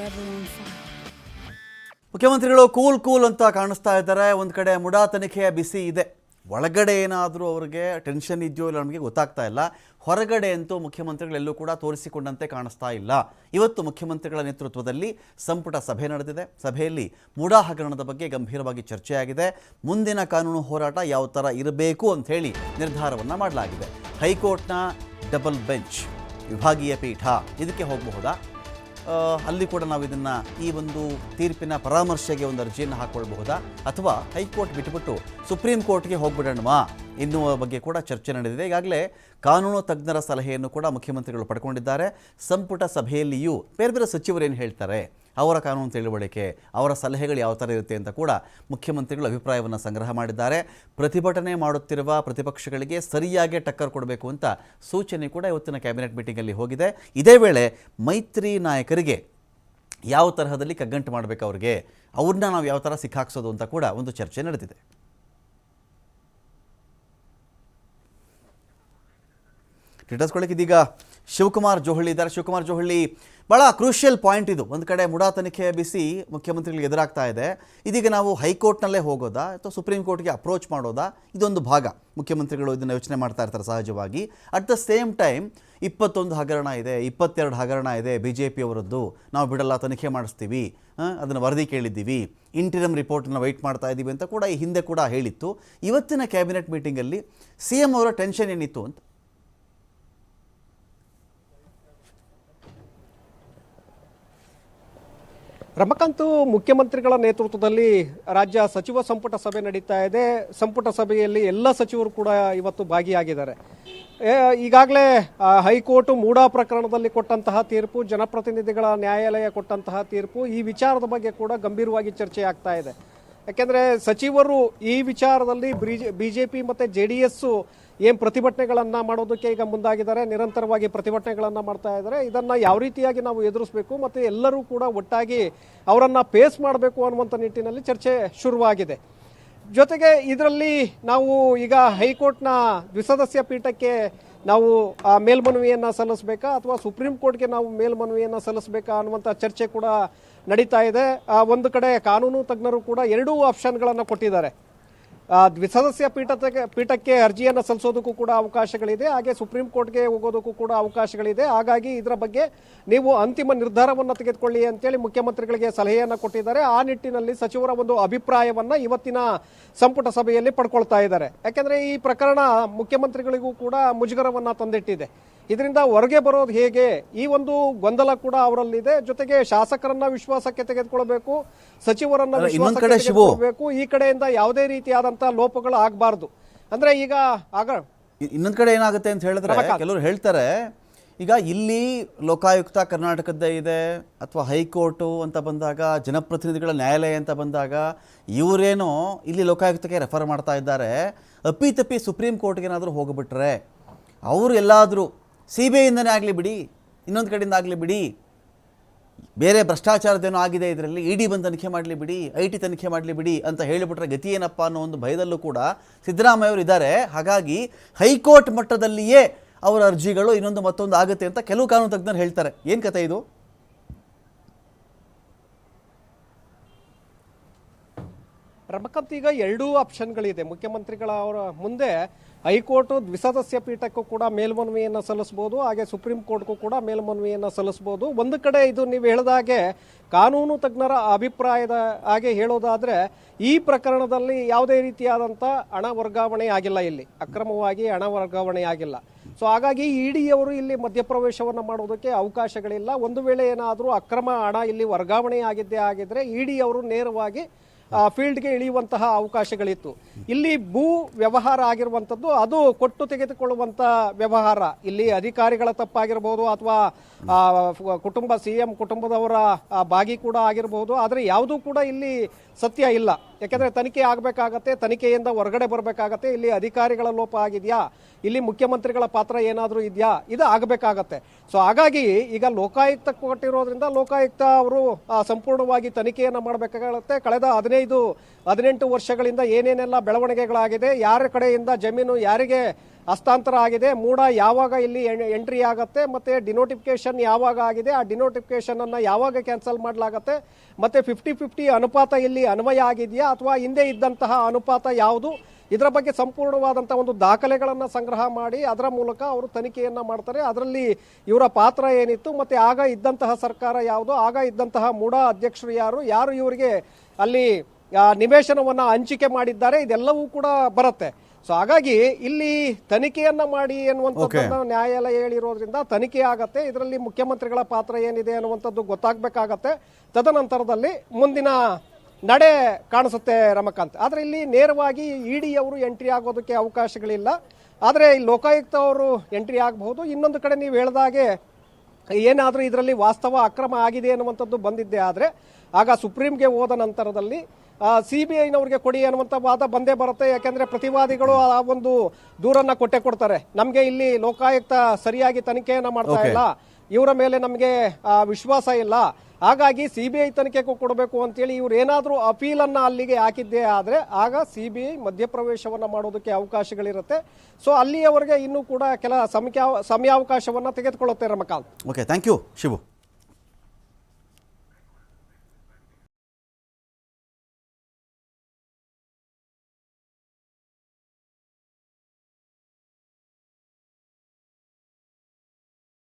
forever on fire. ಮುಖ್ಯಮಂತ್ರಿಗಳು cool ಅಂತ ಕಾಣಿಸ್ತಾ ಇದ್ದಾರೆ. ಒಂದು ಕಡೆ ಮುಡಾ ತನಿಖೆಯ ಬಿಸಿ ಇದೆ. ಒಳಗಡೆ ಏನಾದರೂ ಅವರಿಗೆ ಟೆನ್ಷನ್ ಇದೆಯೋ ಇಲ್ಲ ನಮಗೆ ಗೊತ್ತಾಗ್ತಾ ಇಲ್ಲ. ಹೊರಗಡೆ ಅಂತೂ ಮುಖ್ಯಮಂತ್ರಿಗಳೆಲ್ಲೂ ಕೂಡ ತೋರಿಸಿಕೊಂಡಂತೆ ಕಾಣಿಸ್ತಾ ಇಲ್ಲ. ಇವತ್ತು ಮುಖ್ಯಮಂತ್ರಿಗಳ ನೇತೃತ್ವದಲ್ಲಿ ಸಂಪುಟ ಸಭೆ ನಡೆದಿದೆ. ಸಭೆಯಲ್ಲಿ ಮುಡಾ ಹಗರಣದ ಬಗ್ಗೆ ಗಂಭೀರವಾಗಿ ಚರ್ಚೆಯಾಗಿದೆ. ಮುಂದಿನ ಕಾನೂನು ಹೋರಾಟ ಯಾವ ಥರ ಇರಬೇಕು ಅಂತ ಹೇಳಿ ನಿರ್ಧಾರವನ್ನು ಮಾಡಲಾಗಿದೆ. ಹೈಕೋರ್ಟ್ನ ಡಬಲ್ ಬೆಂಚ್ ವಿಭಾಗೀಯ ಪೀಠ ಇದಕ್ಕೆ ಹೋಗಬಹುದಾ? ಅಲ್ಲಿ ಕೂಡ ನಾವು ಇದನ್ನು ಈ ಒಂದು ತೀರ್ಪಿನ ಪರಾಮರ್ಶೆಗೆ ಒಂದು ಅರ್ಜಿಯನ್ನು ಹಾಕ್ಕೊಳ್ಬಹುದಾ, ಅಥವಾ ಹೈಕೋರ್ಟ್ ಬಿಟ್ಟುಬಿಟ್ಟು ಸುಪ್ರೀಂ ಕೋರ್ಟ್ಗೆ ಹೋಗ್ಬಿಡೋಣವಾ ಎನ್ನುವ ಬಗ್ಗೆ ಕೂಡ ಚರ್ಚೆ ನಡೆದಿದೆ. ಈಗಾಗಲೇ ಕಾನೂನು ತಜ್ಞರ ಸಲಹೆಯನ್ನು ಕೂಡ ಮುಖ್ಯಮಂತ್ರಿಗಳು ಪಡ್ಕೊಂಡಿದ್ದಾರೆ. ಸಂಪುಟ ಸಭೆಯಲ್ಲಿಯೂ ಬೇರೆ ಬೇರೆ ಸಚಿವರು ಏನು ಹೇಳ್ತಾರೆ, ಅವರ ಕಾನೂನು ತಿಳುವಳಿಕೆ, ಅವರ ಸಲಹೆಗಳು ಯಾವ ಥರ ಇರುತ್ತೆ ಅಂತ ಕೂಡ ಮುಖ್ಯಮಂತ್ರಿಗಳು ಅಭಿಪ್ರಾಯವನ್ನು ಸಂಗ್ರಹ ಮಾಡಿದ್ದಾರೆ. ಪ್ರತಿಭಟನೆ ಮಾಡುತ್ತಿರುವ ಪ್ರತಿಪಕ್ಷಗಳಿಗೆ ಸರಿಯಾಗಿ ಟಕ್ಕರ್ ಕೊಡಬೇಕು ಅಂತ ಸೂಚನೆ ಕೂಡ ಇವತ್ತಿನ ಕ್ಯಾಬಿನೆಟ್ ಮೀಟಿಂಗಲ್ಲಿ ಹೋಗಿದೆ. ಇದೇ ವೇಳೆ ಮೈತ್ರಿ ನಾಯಕರಿಗೆ ಯಾವ ತರಹದಲ್ಲಿ ಕಗ್ಗಂಟು ಮಾಡಬೇಕು, ಅವ್ರನ್ನ ನಾವು ಯಾವ ಥರ ಸಿಕ್ಕಾಕ್ಸೋದು ಅಂತ ಕೂಡ ಒಂದು ಚರ್ಚೆ ನಡೆದಿದೆ. ಡೀಟೇಲ್ಸ್ಕೊಳ್ಳಿಕ್ಕೆ ಇದೀಗ ಶಿವಕುಮಾರ್ ಜೋಹಳ್ಳಿ ಇದ್ದಾರೆ. ಶಿವಕುಮಾರ್ ಜೋಹಳ್ಳಿ, ಭಾಳ ಕ್ರೂಷಿಯಲ್ ಪಾಯಿಂಟ್ ಇದು. ಒಂದು ಕಡೆ ಮುಡಾ ತನಿಖೆಯ ಬಿಸಿ ಮುಖ್ಯಮಂತ್ರಿಗಳಿಗೆ ಎದುರಾಗ್ತಾ ಇದೆ. ಇದೀಗ ನಾವು ಹೈಕೋರ್ಟ್ನಲ್ಲೇ ಹೋಗೋದಾ ಅಥವಾ ಸುಪ್ರೀಂ ಕೋರ್ಟ್ಗೆ ಅಪ್ರೋಚ್ ಮಾಡೋದಾ? ಇದೊಂದು ಭಾಗ ಮುಖ್ಯಮಂತ್ರಿಗಳು ಇದನ್ನು ಯೋಚನೆ ಮಾಡ್ತಾ ಇರ್ತಾರೆ ಸಹಜವಾಗಿ. ಅಟ್ ದ ಸೇಮ್ ಟೈಮ್ 21 ಹಗರಣ ಇದೆ, 22 ಹಗರಣ ಇದೆ BJP ಅವರದ್ದು, ನಾವು ಬಿಡಲ್ಲ, ತನಿಖೆ ಮಾಡಿಸ್ತೀವಿ, ಅದನ್ನು ವರದಿ ಕೇಳಿದ್ದೀವಿ, ಇಂಟಿರಮ್ ರಿಪೋರ್ಟನ್ನು ವೆಯ್ಟ್ ಮಾಡ್ತಾ ಇದ್ದೀವಿ ಅಂತ ಕೂಡ ಈ ಹಿಂದೆ ಕೂಡ ಹೇಳಿತ್ತು. ಇವತ್ತಿನ ಕ್ಯಾಬಿನೆಟ್ ಮೀಟಿಂಗಲ್ಲಿ CM ಅವರ ಟೆನ್ಷನ್ ಏನಿತ್ತು ಅಂತ? ರಮಕಾಂತ್, ಮುಖ್ಯಮಂತ್ರಿಗಳ ನೇತೃತ್ವದಲ್ಲಿ ರಾಜ್ಯ ಸಚಿವ ಸಂಪುಟ ಸಭೆ ನಡೀತಾ ಇದೆ. ಸಂಪುಟ ಸಭೆಯಲ್ಲಿ ಎಲ್ಲ ಸಚಿವರು ಕೂಡ ಇವತ್ತು ಭಾಗಿಯಾಗಿದ್ದಾರೆ. ಈಗಾಗಲೇ ಹೈಕೋರ್ಟ್ ಮೂಡಾ ಪ್ರಕರಣದಲ್ಲಿ ಕೊಟ್ಟಂತಹ ತೀರ್ಪು, ಜನಪ್ರತಿನಿಧಿಗಳ ನ್ಯಾಯಾಲಯ ಕೊಟ್ಟಂತಹ ತೀರ್ಪು, ಈ ವಿಚಾರದ ಬಗ್ಗೆ ಕೂಡ ಗಂಭೀರವಾಗಿ ಚರ್ಚೆ ಆಗ್ತಾ ಇದೆ. ಯಾಕೆಂದರೆ ಸಚಿವರು ಈ ವಿಚಾರದಲ್ಲಿ BJP ಮತ್ತು JDS ಏನು ಪ್ರತಿಭಟನೆಗಳನ್ನು ಮಾಡೋದಕ್ಕೆ ಈಗ ಮುಂದಾಗಿದ್ದಾರೆ. ನಿರಂತರವಾಗಿ ಪ್ರತಿಭಟನೆಗಳನ್ನು ಮಾಡ್ತಾ ಇದ್ದಾರೆ. ಇದನ್ನು ಯಾವ ರೀತಿಯಾಗಿ ನಾವು ಎದುರಿಸಬೇಕು ಮತ್ತು ಎಲ್ಲರೂ ಕೂಡ ಒಟ್ಟಾಗಿ ಅವರನ್ನು ಫೇಸ್ ಮಾಡಬೇಕು ಅನ್ನುವಂಥ ನಿಟ್ಟಿನಲ್ಲಿ ಚರ್ಚೆ ಶುರುವಾಗಿದೆ. ಜೊತೆಗೆ ಇದರಲ್ಲಿ ನಾವು ಈಗ ಹೈಕೋರ್ಟ್ನ ದ್ವಿಸದಸ್ಯ ಪೀಠಕ್ಕೆ ನಾವು ಮೇಲ್ಮನವಿಯನ್ನು ಸಲ್ಲಿಸಬೇಕಾ ಅಥವಾ ಸುಪ್ರೀಂ ಕೋರ್ಟ್ಗೆ ನಾವು ಮೇಲ್ಮನವಿಯನ್ನು ಸಲ್ಲಿಸಬೇಕಾ ಅನ್ನುವಂಥ ಚರ್ಚೆ ಕೂಡ ನಡೀತಾ ಇದೆ. ಒಂದು ಕಡೆ ಕಾನೂನು ತಜ್ಞರು ಕೂಡ ಎರಡೂ ಆಪ್ಷನ್ಗಳನ್ನು ಕೊಟ್ಟಿದ್ದಾರೆ. ದ್ವಿಸದಸ್ಯ ಪೀಠಕ್ಕೆ ಅರ್ಜಿಯನ್ನು ಸಲ್ಲಿಸೋದಕ್ಕೂ ಕೂಡ ಅವಕಾಶಗಳಿದೆ, ಹಾಗೆ ಸುಪ್ರೀಂ ಕೋರ್ಟ್ಗೆ ಹೋಗೋದಕ್ಕೂ ಕೂಡ ಅವಕಾಶಗಳಿದೆ. ಹಾಗಾಗಿ ಇದರ ಬಗ್ಗೆ ನೀವು ಅಂತಿಮ ನಿರ್ಧಾರವನ್ನು ತೆಗೆದುಕೊಳ್ಳಿ ಅಂತೇಳಿ ಮುಖ್ಯಮಂತ್ರಿಗಳಿಗೆ ಸಲಹೆಯನ್ನು ಕೊಟ್ಟಿದ್ದಾರೆ. ಆ ನಿಟ್ಟಿನಲ್ಲಿ ಸಚಿವರ ಒಂದು ಅಭಿಪ್ರಾಯವನ್ನು ಇವತ್ತಿನ ಸಂಪುಟ ಸಭೆಯಲ್ಲಿ ಪಡ್ಕೊಳ್ತಾ ಇದ್ದಾರೆ. ಯಾಕೆಂದರೆ ಈ ಪ್ರಕರಣ ಮುಖ್ಯಮಂತ್ರಿಗಳಿಗೂ ಕೂಡ ಮುಜುಗರವನ್ನು ತಂದಿಟ್ಟಿದೆ. ಇದರಿಂದ ಹೊರಗೆ ಬರೋದು ಹೇಗೆ, ಈ ಒಂದು ಗೊಂದಲ ಕೂಡ ಅವರಲ್ಲಿದೆ. ಜೊತೆಗೆ ಶಾಸಕರನ್ನ ವಿಶ್ವಾಸಕ್ಕೆ ತೆಗೆದುಕೊಳ್ಬೇಕು, ಸಚಿವರನ್ನ ವಿಶ್ವಾಸಕ್ಕೆ ತೆಗೆದುಕೊಳ್ಬೇಕು. ಈ ಕಡೆಯಿಂದ ಯಾವುದೇ ರೀತಿಯಾದಂತಹ ಲೋಪಗಳು ಆಗಬಾರ್ದು. ಅಂದ್ರೆ ಈಗ ಇನ್ನೊಂದು ಕಡೆ ಏನಾಗುತ್ತೆ ಅಂತ ಹೇಳಿದ್ರೆ, ಕೆಲವರು ಹೇಳ್ತಾರೆ ಈಗ ಇಲ್ಲಿ ಲೋಕಾಯುಕ್ತ ಕರ್ನಾಟಕದ್ದೇ ಇದೆ ಅಥವಾ ಹೈಕೋರ್ಟು ಅಂತ ಬಂದಾಗ, ಜನಪ್ರತಿನಿಧಿಗಳ ನ್ಯಾಯಾಲಯ ಅಂತ ಬಂದಾಗ ಇವರೇನೋ ಇಲ್ಲಿ ಲೋಕಾಯುಕ್ತಕ್ಕೆ ರೆಫರ್ ಮಾಡ್ತಾ ಇದ್ದಾರೆ. ಅಪ್ಪಿತಪ್ಪಿ ಸುಪ್ರೀಂ ಕೋರ್ಟ್ಗೆ ಏನಾದರೂ ಹೋಗಿಬಿಟ್ರೆ ಅವರು ಎಲ್ಲಾದರೂ CBIಯಿಂದನೇ ಆಗಲಿ ಬಿಡಿ, ಇನ್ನೊಂದು ಕಡೆಯಿಂದ ಆಗಲಿ ಬಿಡಿ, ಬೇರೆ ಭ್ರಷ್ಟಾಚಾರದೇನೋ ಆಗಿದೆ ಇದರಲ್ಲಿ, ED ಬಂದು ತನಿಖೆ ಮಾಡಲಿ ಬಿಡಿ, IT ತನಿಖೆ ಮಾಡಲಿ ಬಿಡಿ ಅಂತ ಹೇಳಿಬಿಟ್ರೆ ಗತಿ ಏನಪ್ಪ ಅನ್ನೋ ಒಂದು ಭಯದಲ್ಲೂ ಕೂಡ ಸಿದ್ದರಾಮಯ್ಯ ಅವರು ಇದ್ದಾರೆ. ಹಾಗಾಗಿ ಹೈಕೋರ್ಟ್ ಮಟ್ಟದಲ್ಲಿಯೇ ಅವರ ಅರ್ಜಿಗಳು ಇನ್ನೊಂದು ಮತ್ತೊಂದು ಆಗುತ್ತೆ ಅಂತ ಕೆಲವು ಕಾನೂನು ತಜ್ಞರು ಹೇಳ್ತಾರೆ. ಏನು ಕತೆ ಇದು? ರಮಕಾಂತ್, ಈಗ ಎರಡೂ ಆಪ್ಷನ್ಗಳಿದೆ ಮುಖ್ಯಮಂತ್ರಿಗಳ ಅವರ ಮುಂದೆ. ಹೈಕೋರ್ಟ್ ದ್ವಿಸದಸ್ಯ ಪೀಠಕ್ಕೂ ಕೂಡ ಮೇಲ್ಮನವಿಯನ್ನು ಸಲ್ಲಿಸಬಹುದು, ಹಾಗೆ ಸುಪ್ರೀಂ ಕೋರ್ಟ್ಗೂ ಕೂಡ ಮೇಲ್ಮನವಿಯನ್ನು ಸಲ್ಲಿಸಬಹುದು. ಒಂದು ಕಡೆ ಇದು ನೀವು ಹೇಳಿದ ಹಾಗೆ ಕಾನೂನು ತಜ್ಞರ ಅಭಿಪ್ರಾಯದ ಹಾಗೆ ಹೇಳೋದಾದರೆ, ಈ ಪ್ರಕರಣದಲ್ಲಿ ಯಾವುದೇ ರೀತಿಯಾದಂಥ ಹಣ ವರ್ಗಾವಣೆ ಆಗಿಲ್ಲ, ಇಲ್ಲಿ ಅಕ್ರಮವಾಗಿ ಹಣ ವರ್ಗಾವಣೆ ಆಗಿಲ್ಲ. ಸೊ ಹಾಗಾಗಿ ED ಅವರು ಇಲ್ಲಿ ಮಧ್ಯಪ್ರವೇಶವನ್ನು ಮಾಡೋದಕ್ಕೆ ಅವಕಾಶಗಳಿಲ್ಲ. ಒಂದು ವೇಳೆ ಏನಾದರೂ ಅಕ್ರಮ ಹಣ ಇಲ್ಲಿ ವರ್ಗಾವಣೆ ಆಗಿದ್ದರೆ ED ಅವರು ನೇರವಾಗಿ ಫೀಲ್ಡ್ಗೆ ಇಳಿಯುವಂತಹ ಅವಕಾಶಗಳಿತ್ತು. ಇಲ್ಲಿ ಭೂ ವ್ಯವಹಾರ ಆಗಿರುವಂಥದ್ದು ಅದು ಕೊಟ್ಟು ತೆಗೆದುಕೊಳ್ಳುವಂಥ ವ್ಯವಹಾರ. ಇಲ್ಲಿ ಅಧಿಕಾರಿಗಳ ತಪ್ಪಾಗಿರ್ಬೋದು ಅಥವಾ ಕುಟುಂಬ CM ಕುಟುಂಬದವರ ಭಾಗಿ ಕೂಡ ಆಗಿರಬಹುದು. ಆದರೆ ಯಾವುದೂ ಕೂಡ ಇಲ್ಲಿ ಸತ್ಯ ಇಲ್ಲ. ಯಾಕೆಂದರೆ ತನಿಖೆ ಆಗಬೇಕಾಗತ್ತೆ, ತನಿಖೆಯಿಂದ ಹೊರಗಡೆ ಬರಬೇಕಾಗತ್ತೆ. ಇಲ್ಲಿ ಅಧಿಕಾರಿಗಳ ಲೋಪ ಆಗಿದೆಯಾ, ಇಲ್ಲಿ ಮುಖ್ಯಮಂತ್ರಿಗಳ ಪಾತ್ರ ಏನಾದರೂ ಇದೆಯಾ, ಇದು ಆಗಬೇಕಾಗತ್ತೆ. ಸೊ ಹಾಗಾಗಿ ಈಗ ಲೋಕಾಯುಕ್ತ ಕೊಟ್ಟಿರೋದ್ರಿಂದ ಲೋಕಾಯುಕ್ತ ಅವರು ಸಂಪೂರ್ಣವಾಗಿ ತನಿಖೆಯನ್ನು ಮಾಡಬೇಕಾಗತ್ತೆ. ಕಳೆದ 15-18 ವರ್ಷಗಳಿಂದ ಏನೇನೆಲ್ಲ ಬೆಳವಣಿಗೆಗಳಾಗಿದೆ, ಯಾರ ಕಡೆಯಿಂದ ಜಮೀನು ಯಾರಿಗೆ ಹಸ್ತಾಂತರ ಆಗಿದೆ, ಮೂಡ ಯಾವಾಗ ಇಲ್ಲಿ ಎಂಟ್ರಿ ಆಗುತ್ತೆ, ಮತ್ತೆ ಡಿನೋಟಿಫಿಕೇಶನ್ ಯಾವಾಗ ಆಗಿದೆ, ಆ ಡಿನೋಟಿಫಿಕೇಶನ್ ಅನ್ನ ಯಾವಾಗ ಕ್ಯಾನ್ಸಲ್ ಮಾಡಲಾಗುತ್ತೆ, ಮತ್ತೆ 50-50 ಅನುಪಾತ ಇಲ್ಲಿ ಅನ್ವಯ ಆಗಿದೆಯಾ ಅಥವಾ ಹಿಂದೆ ಇದ್ದಂತಹ ಅನುಪಾತ ಯಾವುದು, ಇದರ ಬಗ್ಗೆ ಸಂಪೂರ್ಣವಾದಂತಹ ಒಂದು ದಾಖಲೆಗಳನ್ನು ಸಂಗ್ರಹ ಮಾಡಿ ಅದರ ಮೂಲಕ ಅವರು ತನಿಖೆಯನ್ನ ಮಾಡ್ತಾರೆ. ಅದರಲ್ಲಿ ಇವರ ಪಾತ್ರ ಏನಿತ್ತು, ಮತ್ತೆ ಆಗ ಇದ್ದಂತಹ ಸರ್ಕಾರ ಯಾವುದು, ಆಗ ಇದ್ದಂತಹ ಮೂಡ ಅಧ್ಯಕ್ಷರು ಯಾರು ಇವರಿಗೆ ಅಲ್ಲಿ ನಿವೇಶನವನ್ನ ಹಂಚಿಕೆ ಮಾಡಿದ್ದಾರೆ, ಇದೆಲ್ಲವೂ ಕೂಡ ಬರುತ್ತೆ. ಸೊ ಹಾಗಾಗಿ ಇಲ್ಲಿ ತನಿಖೆಯನ್ನ ಮಾಡಿ ಎನ್ನುವಂಥದ್ದನ್ನ ನ್ಯಾಯಾಲಯ ಹೇಳಿರೋದ್ರಿಂದ ತನಿಖೆ ಆಗತ್ತೆ. ಇದರಲ್ಲಿ ಮುಖ್ಯಮಂತ್ರಿಗಳ ಪಾತ್ರ ಏನಿದೆ ಅನ್ನುವಂಥದ್ದು ಗೊತ್ತಾಗಬೇಕಾಗತ್ತೆ. ತದನಂತರದಲ್ಲಿ ಮುಂದಿನ ನಡೆ ಕಾಣಿಸುತ್ತೆ ರಮಕಾಂತ್. ಆದರೆ ಇಲ್ಲಿ ನೇರವಾಗಿ ಇಡಿ ಅವರು ಎಂಟ್ರಿ ಆಗೋದಕ್ಕೆ ಅವಕಾಶಗಳಿಲ್ಲ. ಆದರೆ ಲೋಕಾಯುಕ್ತ ಅವರು ಎಂಟ್ರಿ ಆಗಬಹುದು. ಇನ್ನೊಂದು ಕಡೆ ನೀವು ಹೇಳಿದಾಗೆ ಏನಾದರೂ ಇದರಲ್ಲಿ ವಾಸ್ತವ ಅಕ್ರಮ ಆಗಿದೆ ಅನ್ನುವಂಥದ್ದು ಬಂದಿದ್ದೆ ಆದರೆ ಆಗ ಸುಪ್ರೀಂಗೆ ಹೋದ ನಂತರದಲ್ಲಿ CBIನವ್ರಿಗೆ ಕೊಡಿ ಅನ್ನುವಂಥ ವಾದ ಬಂದೇ ಬರುತ್ತೆ. ಯಾಕೆಂದ್ರೆ ಪ್ರತಿವಾದಿಗಳು ಆ ಒಂದು ದೂರನ್ನ ಕೊಡ್ತಾರೆ, ನಮಗೆ ಇಲ್ಲಿ ಲೋಕಾಯುಕ್ತ ಸರಿಯಾಗಿ ತನಿಖೆಯನ್ನ ಮಾಡ್ತಾ ಇಲ್ಲ, ಇವರ ಮೇಲೆ ನಮಗೆ ವಿಶ್ವಾಸ ಇಲ್ಲ, ಹಾಗಾಗಿ CBI ತನಿಖೆಗೂ ಕೊಡಬೇಕು ಅಂತೇಳಿ ಇವ್ರು ಏನಾದರೂ ಅಪೀಲನ್ನ ಅಲ್ಲಿಗೆ ಹಾಕಿದ್ದೇ ಆದರೆ ಆಗ CBI ಮಧ್ಯಪ್ರವೇಶವನ್ನ ಮಾಡೋದಕ್ಕೆ ಅವಕಾಶಗಳಿರುತ್ತೆ. ಸೊ ಅಲ್ಲಿಯವರೆಗೆ ಇನ್ನೂ ಕೂಡ ಕೆಲ ಸಮಯಾವಕಾಶವನ್ನ ತೆಗೆದುಕೊಳ್ಳುತ್ತೆ Ramakant. Okay, thank you Shivu.